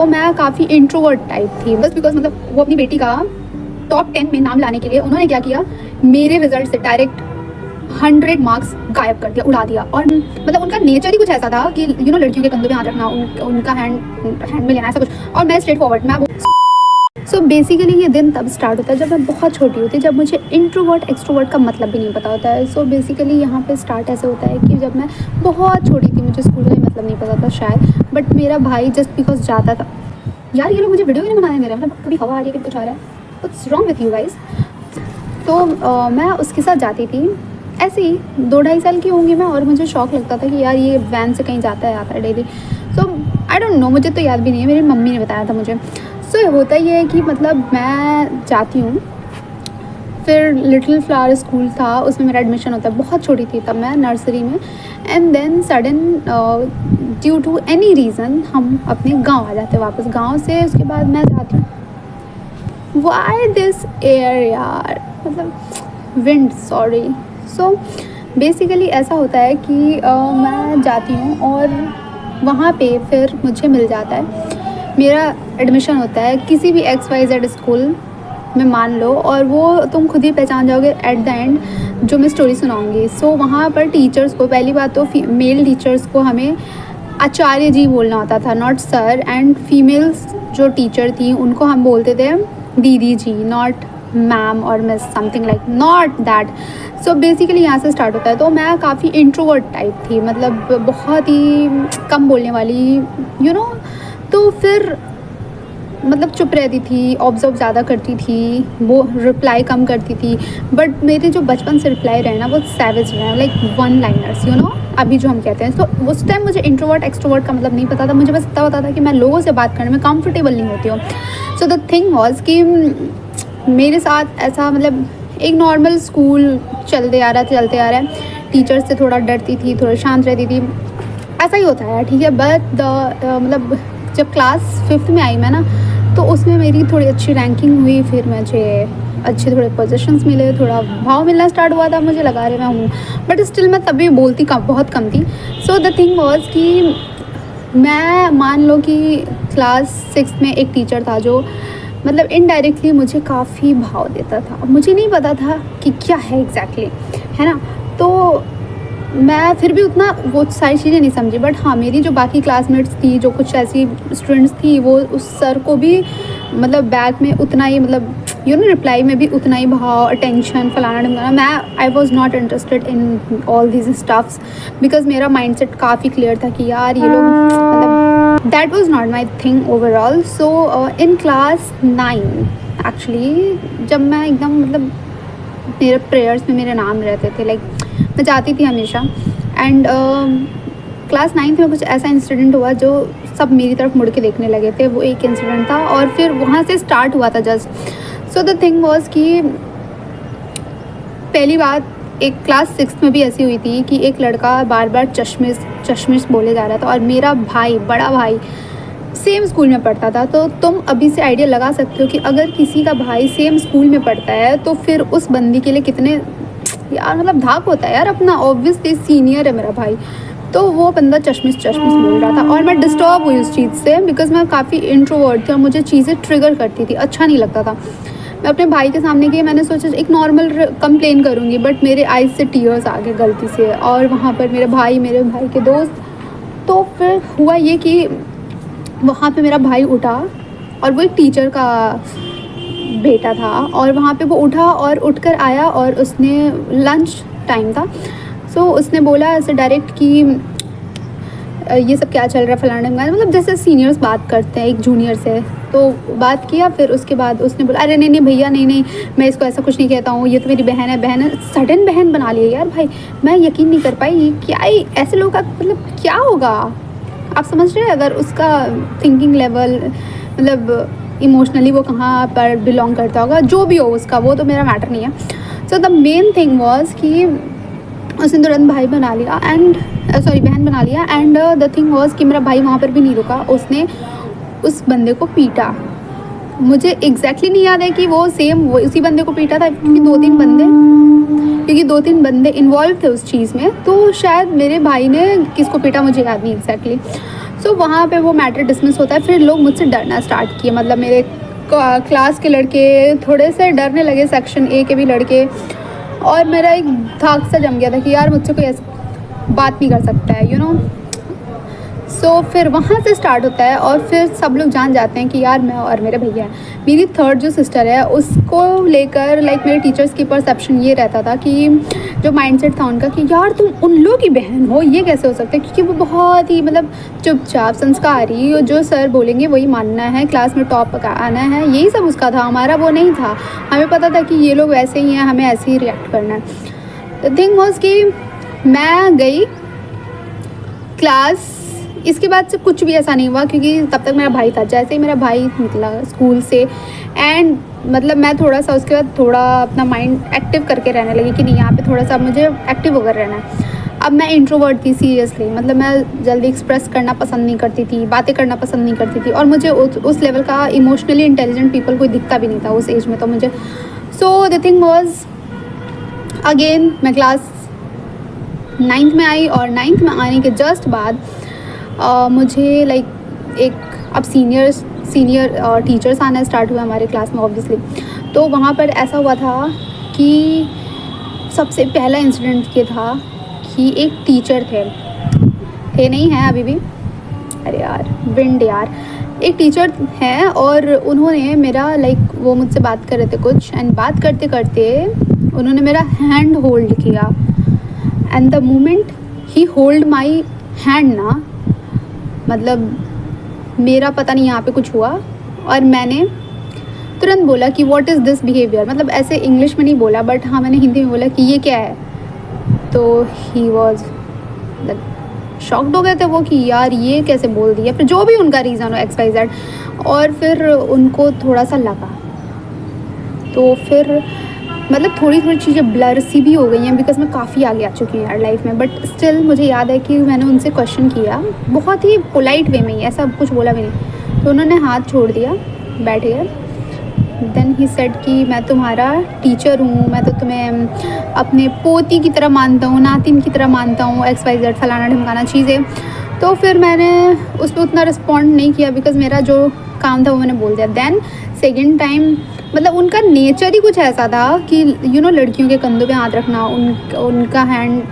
तो मैं काफ़ी इंट्रोवर्ट टाइप थी, बस बिकॉज मतलब वो अपनी बेटी का टॉप 10 में नाम लाने के लिए उन्होंने क्या किया, मेरे रिजल्ट से डायरेक्ट 100 मार्क्स गायब कर दिया, उड़ा दिया। और मतलब उनका नेचर ही कुछ ऐसा था कि लड़कियों के कंधों पे हाथ रखना, उनका हैंड में लेना, ऐसा कुछ। और मैं स्ट्रेट फॉरवर्ड, मैं सो बेसिकली ये दिन तब स्टार्ट होता है जब मैं बहुत छोटी होती, जब मुझे इंट्रोवर्ट एक्सट्रोवर्ट का मतलब भी नहीं पता होता है। सो बेसिकली यहाँ पे स्टार्ट ऐसे होता है कि जब मैं बहुत छोटी थी, मुझे स्कूल का मतलब नहीं पता था शायद, बट मेरा भाई जस्ट बिकॉज जाता था। यार ये लोग मुझे वीडियो भी नहीं बनाने दे रहे, मतलब कभी हवा आ रही है, कभी कुछ आ रहा है, what's wrong with you guys. तो मैं उसके साथ जाती थी, ऐसे ही 2-2.5 साल की होंगी मैं, और मुझे शौक लगता था कि यार ये वैन से कहीं जाता है आता है daily. So I don't know, मुझे तो याद भी नहीं है, मेरी मम्मी ने बताया था मुझे। सो होता ये है कि मतलब मैं जाती हूँ, फिर लिटिल फ्लावर स्कूल था, उसमें मेरा एडमिशन होता है। बहुत छोटी थी तब मैं, नर्सरी में। And then sudden due to any reason हम अपने गांव आ जाते हैं वापस। गांव से उसके बाद मैं जाती हूँ, वाई दिस एयर यार, मतलब विंड, सॉरी। सो बेसिकली ऐसा होता है कि मैं जाती हूँ और वहाँ पे फिर मुझे मिल जाता है, मेरा एडमिशन होता है किसी भी XYZ स्कूल में मान लो, और वो तुम खुद ही पहचान जाओगे एट द एंड जो मैं स्टोरी सुनाऊंगी। सो वहाँ पर टीचर्स को, पहली बात तो मेल टीचर्स को हमें आचार्य जी बोलना होता था, नॉट सर। एंड फीमेल्स जो टीचर थी उनको हम बोलते थे दीदी जी, नॉट मैम और miss, something like, not that. So basically यहाँ से स्टार्ट होता है। तो मैं काफ़ी इंट्रोवर्ट टाइप थी, मतलब बहुत ही कम बोलने वाली, तो फिर मतलब चुप रहती थी, ऑब्जर्व ज़्यादा करती थी, वो रिप्लाई कम करती थी। बट मेरे जो बचपन से रिप्लाई रहे ना, वो सैवेज रहे, लाइक वन लाइनर्स, अभी जो हम कहते हैं। तो उस टाइम मुझे इंट्रोवर्ट एक्सट्रोवर्ट का मतलब नहीं पता था, मुझे बस इतना पता था कि मैं लोगों से बात करने में कंफर्टेबल नहीं होती हूँ। सो द थिंग वॉज कि मेरे साथ ऐसा, मतलब एक नॉर्मल स्कूल चलते आ रहा है, टीचर्स से थोड़ा डरती थी, थोड़ा शांत रहती थी, ऐसा ही होता है, ठीक है। बट मतलब जब क्लास 5th में आई मैं ना, तो उसमें मेरी थोड़ी अच्छी रैंकिंग हुई, फिर मुझे अच्छे थोड़े पोजीशंस मिले, थोड़ा भाव मिलना स्टार्ट हुआ था, मुझे लगा रहे मैं हूँ, बट स्टिल मैं तभी बोलती बहुत कम थी। सो द थिंग वॉज कि मैं मान लो कि क्लास 6 में एक टीचर था जो मतलब इनडायरेक्टली मुझे काफ़ी भाव देता था। मुझे नहीं पता था कि क्या है एग्जैक्टली, है ना। तो मैं फिर भी उतना वो सारी चीज़ें नहीं समझी, बट हाँ, मेरी जो बाकी क्लासमेट्स थी, जो कुछ ऐसी स्टूडेंट्स थी, वो उस सर को भी मतलब बैक में उतना ही, मतलब रिप्लाई में भी उतना ही भाव, अटेंशन, फलाना ढिमकाना। मैं I was not interested in all these stuffs, because मेरा माइंडसेट काफ़ी क्लियर था कि यार ये लोग, मतलब that was not my thing overall. So in class 9 actually, जब मैं एकदम मतलब मेरे प्रेयर्स में मेरे नाम रहते थे, लाइक मैं जाती थी हमेशा। एंड क्लास 9th में कुछ ऐसा इंसिडेंट हुआ जो सब मेरी तरफ मुड़ के देखने लगे थे। वो एक इंसिडेंट था और फिर वहाँ से स्टार्ट हुआ था just. So the thing was कि पहली बात एक क्लास 6th में भी ऐसी हुई थी कि एक लड़का बार बार चश्मिश बोले जा रहा था, और मेरा भाई, बड़ा भाई, सेम स्कूल में पढ़ता था। तो तुम अभी से आइडिया लगा सकते हो कि अगर किसी का भाई सेम स्कूल में पढ़ता है तो फिर उस बंदी के लिए कितने यार मतलब धाक होता है यार अपना, ऑब्वियसली सीनियर है मेरा भाई। तो वो बंदा चश्मिश बोल रहा था, और मैं डिस्टर्ब हुई उस चीज़ से, बिकॉज मैं काफ़ी इंट्रोवर्ट थी और मुझे चीज़ें ट्रिगर करती थी, अच्छा नहीं लगता था। मैं अपने भाई के सामने गई, मैंने सोचा एक नॉर्मल कंप्लेन करूँगी, बट मेरे आइज़ से टीयर्स आ गए गलती से, और वहाँ पर मेरे भाई के दोस्त। तो फिर हुआ ये कि वहाँ पे मेरा भाई उठा, और वो एक टीचर का बेटा था, और वहाँ पे वो उठा और उठकर आया, और उसने लंच टाइम था। सो उसने बोला ऐसे डायरेक्ट कि ये सब क्या चल रहा है, फलाने में, मतलब जैसे सीनियर्स बात करते हैं एक जूनियर से, तो बात किया। फिर उसके बाद उसने बोला अरे नहीं भैया, नहीं मैं इसको ऐसा कुछ नहीं कहता हूँ, ये तो मेरी बहन है। सडन बहन बना लिया यार भाई, मैं यकीन नहीं कर पाई क्या ऐसे लोगों का मतलब क्या होगा, आप समझ रहे हैं। अगर उसका थिंकिंग लेवल, मतलब इमोशनली वो कहाँ पर बिलोंग करता होगा, जो भी हो उसका, वो तो मेरा मैटर नहीं है। So the main thing was कि उसने तुरंत भाई बना लिया, एंड बहन बना लिया। एंड द थिंग वॉज कि मेरा भाई वहाँ पर भी नहीं रुका, उसने उस बंदे को पीटा। मुझे एग्जैक्टली नहीं याद है कि वो सेम वो उसी बंदे को पीटा था, क्योंकि 2-3 बंदे इन्वॉल्व थे उस चीज़ में। तो शायद मेरे भाई ने किसको पीटा मुझे याद नहीं एग्जैक्टली। सो वहाँ पे वो मैटर डिसमिस होता है। फिर लोग मुझसे डरना स्टार्ट किए, मतलब मेरे क्लास के लड़के थोड़े से डरने लगे, सेक्शन ए के भी लड़के। और मेरा एक धाक सा जम गया था कि यार मुझसे कोई ऐसा बात नहीं कर सकता है, यू नो। सो फिर वहाँ से स्टार्ट होता है और फिर सब लोग जान जाते हैं कि यार मैं और मेरे भैया हैं। मेरी थर्ड जो सिस्टर है उसको लेकर लाइक मेरे टीचर्स की परसेप्शन ये रहता था कि जो माइंडसेट था उनका कि यार तुम उन लोगों की बहन हो, ये कैसे हो सकता है, क्योंकि वो बहुत ही मतलब चुपचाप संस्कारी, जो सर बोलेंगे वही मानना है, क्लास में टॉप आना है, यही सब उसका था। हमारा वो नहीं था, हमें पता था कि ये लोग वैसे ही हैं, हमें ऐसे ही रिएक्ट करना है। द थिंग वॉज कि मैं गई क्लास, इसके बाद से कुछ भी ऐसा नहीं हुआ क्योंकि तब तक मेरा भाई था। जैसे ही मेरा भाई निकला स्कूल से एंड मतलब मैं थोड़ा सा उसके बाद थोड़ा अपना माइंड एक्टिव करके रहने लगी कि नहीं यहाँ पे थोड़ा सा मुझे एक्टिव होकर रहना है। अब मैं इंट्रोवर्ट थी सीरियसली, मतलब मैं जल्दी एक्सप्रेस करना पसंद नहीं करती थी, बातें करना पसंद नहीं करती थी, और मुझे उस लेवल का इमोशनली इंटेलिजेंट पीपल कोई दिखता भी नहीं था उस एज में तो मुझे। So the thing was again मैं क्लास 9th में आई और 9th में आने के जस्ट बाद मुझे लाइक एक अब सीनियर टीचर्स आना स्टार्ट हुआ हमारे क्लास में ऑब्वियसली। तो वहाँ पर ऐसा हुआ था कि सबसे पहला इंसिडेंट ये था कि एक टीचर थे नहीं हैं अभी भी, अरे यार विंड यार, एक टीचर हैं और उन्होंने मेरा लाइक वो मुझसे बात कर रहे थे कुछ, एंड बात करते करते उन्होंने मेरा हैंड होल्ड किया। And the moment he hold my hand ना, मतलब मेरा पता नहीं यहाँ पे कुछ हुआ और मैंने तुरंत बोला कि व्हाट इज़ दिस बिहेवियर, मतलब ऐसे इंग्लिश में नहीं बोला बट हाँ मैंने हिंदी में बोला कि ये क्या है। तो ही वॉज शॉक्ड हो गए थे वो कि यार ये कैसे बोल दिया, फिर जो भी उनका रीज़न हो XYZ। और फिर उनको थोड़ा सा लगा, तो फिर मतलब थोड़ी चीज़ें ब्लर सी भी हो गई हैं बिकॉज मैं काफ़ी आगे आ चुकी हूँ यार लाइफ में। बट स्टिल मुझे याद है कि मैंने उनसे क्वेश्चन किया बहुत ही पोलाइट वे में ही, ऐसा कुछ बोला भी नहीं। तो उन्होंने हाथ छोड़ दिया, बैठ गए। देन ही सेड कि मैं तुम्हारा टीचर हूँ, मैं तो तुम्हें अपने पोती की तरह मानता हूँ, नातिन की तरह मानता हूँ, XYZ फलाना ढमकाना चीज़ें। तो फिर मैंने उस पर उतना रिस्पॉन्ड नहीं किया बिकॉज मेरा जो काम था वो मैंने बोल दिया। देन सेकेंड टाइम मतलब उनका नेचर ही कुछ ऐसा था कि यू नो लड़कियों के कंधों पे हाथ रखना, उनका हैंड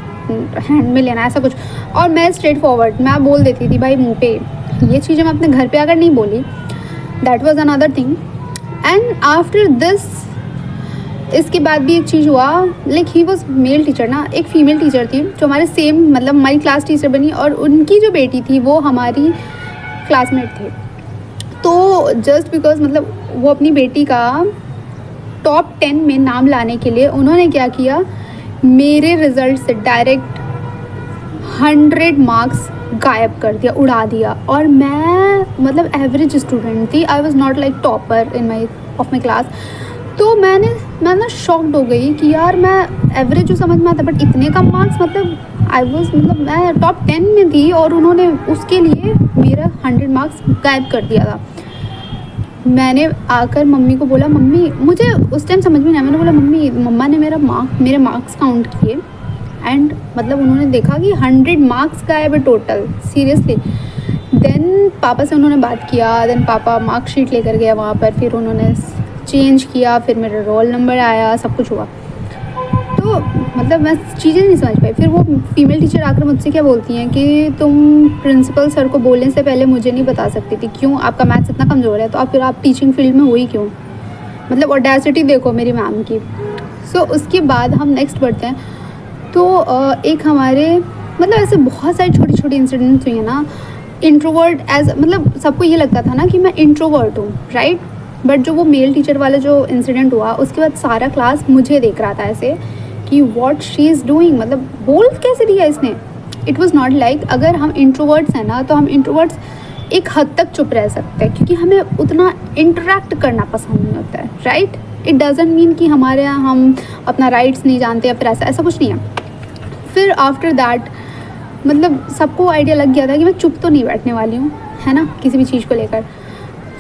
में लेना, ऐसा कुछ। और मैं स्ट्रेट फॉरवर्ड मैं बोल देती थी भाई मुंह पे, ये चीज़ें मैं अपने घर पे अगर नहीं बोली, that was another thing. And after this इसके बाद भी एक चीज़ हुआ, like he was male teacher ना, एक फीमेल टीचर थी जो हमारे सेम मतलब हमारी क्लास टीचर बनी, और उनकी जो बेटी थी वो हमारी क्लासमेट थे। तो जस्ट बिकॉज मतलब वो अपनी बेटी का टॉप 10 में नाम लाने के लिए उन्होंने क्या किया, मेरे रिज़ल्ट से डायरेक्ट 100 मार्क्स गायब कर दिया, उड़ा दिया। और मैं मतलब एवरेज स्टूडेंट थी, I was not like topper in my class. तो मैं ना शॉक्ड हो गई कि यार मैं एवरेज जो समझ में आता बट इतने कम मार्क्स, मतलब आई वॉज मतलब मैं टॉप 10 में थी और उन्होंने उसके लिए मेरा 100 मार्क्स गायब कर दिया था। मैंने आकर मम्मी को बोला, मम्मी मुझे उस टाइम समझ में नहीं आया, मैंने बोला मम्मी, मम्मा ने मेरे मार्क्स काउंट किए एंड मतलब उन्होंने देखा कि 100 मार्क्स गायब है टोटल, सीरियसली। देन पापा से उन्होंने बात किया, देन पापा मार्कशीट लेकर गया वहाँ पर, फिर उन्होंने चेंज किया, फिर मेरा रोल नंबर आया, सब कुछ हुआ। तो मतलब मैं चीज़ें नहीं समझ पाई। फिर वो फीमेल टीचर आकर मुझसे क्या बोलती हैं कि तुम प्रिंसिपल सर को बोलने से पहले मुझे नहीं बता सकती थी, क्यों आपका मैथ्स इतना कमज़ोर है, तो फिर आप टीचिंग फील्ड में हुई क्यों, मतलब ऑडेसिटी देखो मेरी मैम की। सो उसके बाद हम नेक्स्ट बढ़ते हैं। तो एक हमारे मतलब ऐसे बहुत सारी छोटी छोटी इंसिडेंट्स हुई हैं ना। इंट्रोवर्ट एज मतलब सबको ये लगता था ना कि मैं इंट्रोवर्ट हूँ, राइट। बट जो वो मेल टीचर वाला जो इंसिडेंट हुआ उसके बाद सारा क्लास मुझे देख रहा था ऐसे कि व्हाट शी इज़ डूइंग, मतलब बोल कैसे दिया इसने। इट वाज नॉट लाइक अगर हम इंट्रोवर्ट्स हैं ना तो हम इंट्रोवर्ट्स एक हद तक चुप रह सकते हैं क्योंकि हमें उतना इंटरेक्ट करना पसंद नहीं होता है, राइट। इट डजंट मीन कि हमारे यहाँ हम अपना राइट्स नहीं जानते या फिर ऐसा कुछ नहीं है। फिर आफ्टर दैट मतलब सबको आइडिया लग गया था कि मैं चुप तो नहीं बैठने वाली हूँ, है ना, किसी भी चीज़ को लेकर।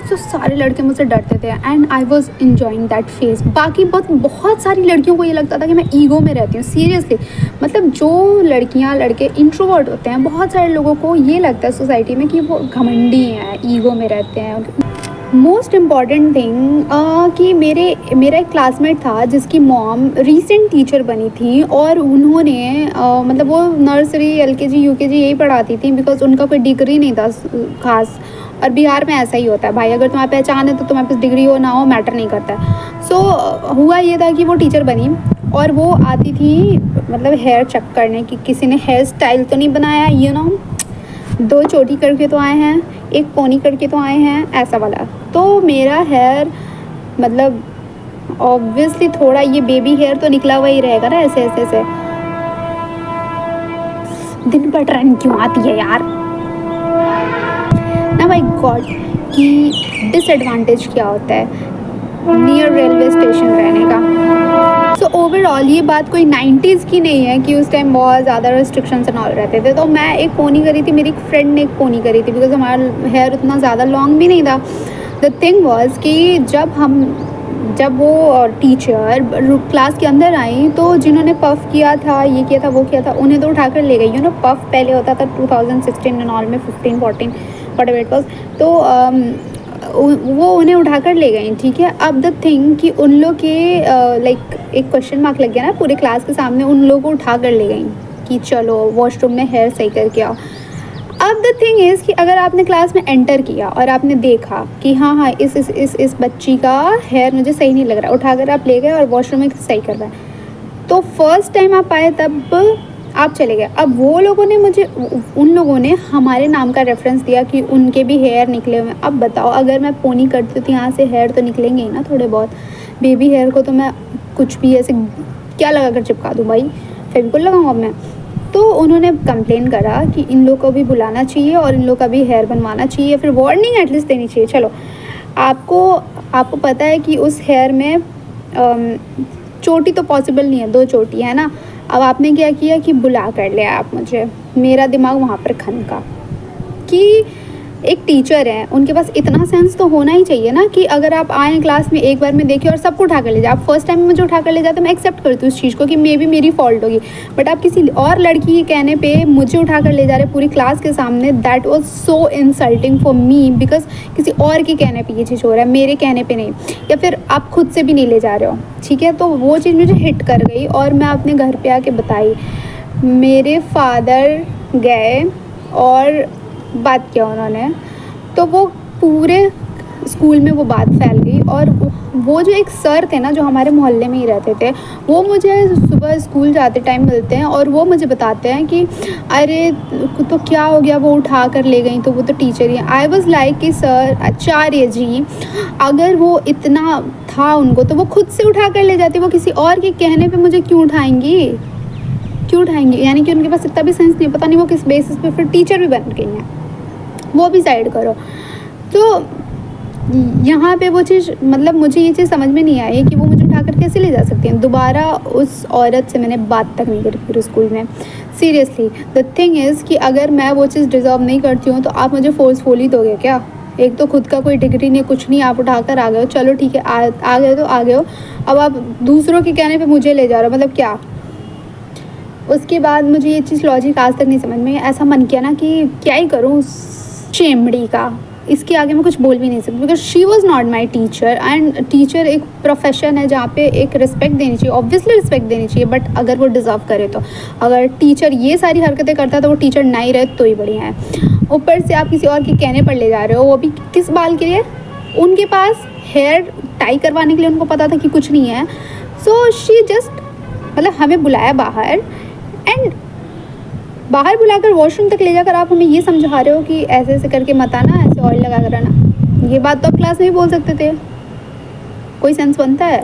तो सारे लड़के मुझसे डरते थे and I was enjoying that phase. बाकी बहुत सारी लड़कियों को ये लगता था कि मैं ईगो में रहती हूँ। सीरियसली, मतलब जो लड़कियाँ लड़के इंट्रोवर्ट होते हैं, बहुत सारे लोगों को ये लगता है सोसाइटी में कि वो घमंडी हैं, ईगो में रहते हैं। मोस्ट इम्पॉर्टेंट थिंग कि मेरा एक क्लासमेट था जिसकी मॉम रीसेंट टीचर बनी थी और उन्होंने मतलब वो नर्सरी LKG UKG यही पढ़ाती थी बिकॉज उनका कोई डिग्री नहीं था खास। और बिहार में ऐसा ही होता है भाई, अगर तुम्हारी पहचान है तो तुम्हारे पास डिग्री हो ना हो मैटर नहीं करता है। सो हुआ ये था कि वो टीचर बनी और वो आती थी मतलब हेयर चेक करने की, किसी ने हेयर स्टाइल तो नहीं बनाया, यू नो 2 चोटी करके तो आए हैं, 1 पोनी करके तो आए हैं, ऐसा वाला। तो मेरा हेयर मतलब ऑब्वियसली थोड़ा ये बेबी हेयर तो निकला हुआ ही रहेगा ना, ऐसे ऐसे ऐसे। दिन पर ट्रेंड क्यों आती है यार ना, माय गॉड। कि डिसएडवांटेज क्या होता है नियर रेलवे स्टेशन रहने का। सो ओवरऑल ये बात कोई 90s की नहीं है कि उस टाइम बहुत ज़्यादा रिस्ट्रिक्शंस एंड ऑल रहते थे। तो मैं एक पोनी करी थी, मेरी फ्रेंड ने एक पोनी करी थी बिकॉज हमारा हेयर उतना ज़्यादा लॉन्ग भी नहीं था। द थिंग वॉज कि जब वो टीचर क्लास के अंदर आई तो जिन्होंने पफ किया था, ये किया था, वो किया था, उन्हें तो उठाकर ले गई। पफ पहले होता था 2016 एंड ऑल में, 15 14 वट एवर इट वॉज। तो वो उन्हें उठाकर ले गई, ठीक है। अब द थिंग कि उन लोग के लाइक एक क्वेश्चन मार्क लग गया ना पूरे क्लास के सामने, उन लोगों को उठा कर ले गई कि चलो वॉशरूम में हेयर सही करके आओ। अब द थिंग इज़ कि अगर आपने क्लास में एंटर किया और आपने देखा कि हाँ इस बच्ची का हेयर मुझे सही नहीं लग रहा, उठाकर आप ले गए और वॉशरूम में सही करवाए, तो फर्स्ट टाइम आप आए तब आप चले गए। अब वो लोगों ने उन लोगों ने हमारे नाम का रेफरेंस दिया कि उनके भी हेयर निकले हुए हैं। अब बताओ, अगर मैं पोनी करती हूँ तो यहाँ से हेयर तो निकलेंगे ही ना थोड़े बहुत। बेबी हेयर को तो मैं कुछ भी ऐसे क्या लगा कर चिपका दूँ भाई, फेविकोल लगाऊँ अब मैं। तो उन्होंने कंप्लेन करा कि इन लोग को भी बुलाना चाहिए और इन लोग का भी हेयर बनवाना चाहिए, फिर वार्निंग एटलीस्ट देनी चाहिए। चलो, आपको पता है कि उस हेयर में चोटी तो पॉसिबल नहीं है, 2 चोटी है ना। अब आपने क्या किया कि बुला कर लिया आप मुझे, मेरा दिमाग वहाँ पर खनका कि एक टीचर है, उनके पास इतना सेंस तो होना ही चाहिए ना कि अगर आप आए क्लास में एक बार में देखें और सबको उठा कर ले जाए। आप फर्स्ट टाइम में मुझे उठा कर ले जाते, मैं एक्सेप्ट करती हूँ उस चीज़ को कि मे बी मेरी फॉल्ट होगी, बट आप किसी और लड़की के कहने पे मुझे उठा कर ले जा रहे पूरी क्लास के सामने, that was so insulting for me because किसी और के कहने पर ये चीज़ हो रहा है, मेरे कहने पर नहीं, या फिर आप खुद से भी नहीं ले जा रहे हो, ठीक है। तो वो चीज़ मुझे हिट कर गई और मैं अपने घर पर आके बताई। मेरे फादर गए और बात किया उन्होंने, तो वो पूरे स्कूल में वो बात फैल गई। और वो जो एक सर थे ना जो हमारे मोहल्ले में ही रहते थे, वो मुझे सुबह स्कूल जाते टाइम मिलते हैं और वो मुझे बताते हैं कि अरे तो क्या हो गया, वो उठा कर ले गई तो वो तो टीचर ही है। आई वॉज लाइक कि सर आचार्य जी, अगर वो इतना था उनको तो वो खुद से उठा कर ले जाते, वो किसी और के कहने पर मुझे क्यों उठाएंगी। यानी कि उनके पास इतना भी सेंस नहीं, पता नहीं वो किस बेसिस पे फिर टीचर भी बन गई हैं, वो भी साइड करो। तो यहाँ पे वो चीज़ मतलब मुझे ये चीज़ समझ में नहीं आई कि वो मुझे उठाकर कैसे ले जा सकती हैं। दोबारा उस औरत से मैंने बात तक नहीं करी पूरे स्कूल में, सीरियसली। द थिंग इज़ कि अगर मैं वो चीज़ डिज़र्व नहीं करती हूँ तो आप मुझे फोर्सफुली दोगे क्या। एक तो खुद का कोई डिग्री नहीं, कुछ नहीं, आप उठाकर आ गए हो, चलो ठीक है, आ गए तो आ गए हो, अब आप दूसरों के कहने पर मुझे ले जा रहे हो, मतलब क्या। उसके बाद मुझे ये चीज़ लॉजिक आज तक नहीं समझ में, ऐसा मन किया ना कि क्या ही करूँ चेमड़ी का, इसके आगे मैं कुछ बोल भी नहीं सकती because she was not my teacher. And teacher एक प्रोफेशन है जहाँ पे एक रिस्पेक्ट देनी चाहिए, ऑब्वियसली रिस्पेक्ट देनी चाहिए, बट अगर वो डिज़र्व करे तो। अगर टीचर ये सारी हरकतें करता है तो वो टीचर नहीं रहे तो ही बढ़िया है। ऊपर से आप किसी और के कहने पर ले जा रहे हो, वो भी किस बाल के लिए। उनके पास हेयर टाई करवाने के लिए उनको पता था कि कुछ नहीं है, सो शी जस्ट मतलब हमें बुलाया बाहर एंड बाहर बुलाकर वॉशरूम तक ले जाकर आप हमें ये समझा रहे हो कि ऐसे ऐसे करके मत आना, ऐसे ऑयल लगा कर आना। ये बात तो आप क्लास में भी बोल सकते थे, कोई सेंस बनता है।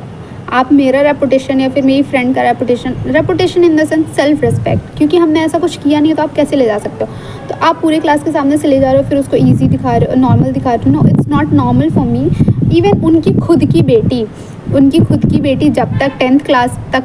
आप मेरा रेपुटेशन या फिर मेरी फ्रेंड का reputation in the sense self respect, क्योंकि हमने ऐसा कुछ किया नहीं है तो आप कैसे ले जा सकते हो। तो आप पूरे क्लास के सामने से ले जा रहे हो, फिर उसको ईजी दिखा रहे हो, नॉर्मल दिखा रहे हो। No, it's not normal for me. Even उनकी खुद की बेटी जब तक 10th क्लास तक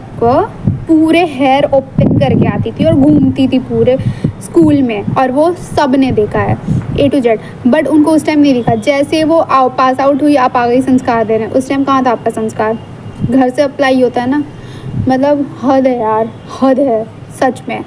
पूरे हेयर ओपन करके आती थी और घूमती थी पूरे स्कूल में, और वो सब ने देखा है। A to Z, बट उनको उस टाइम नहीं दिखा। जैसे वो पास आउट हुई, आप आ गई संस्कार दे रहे हैं, उस टाइम कहाँ था आपका संस्कार? घर से अप्लाई होता है ना। मतलब हद है यार, हद है सच में।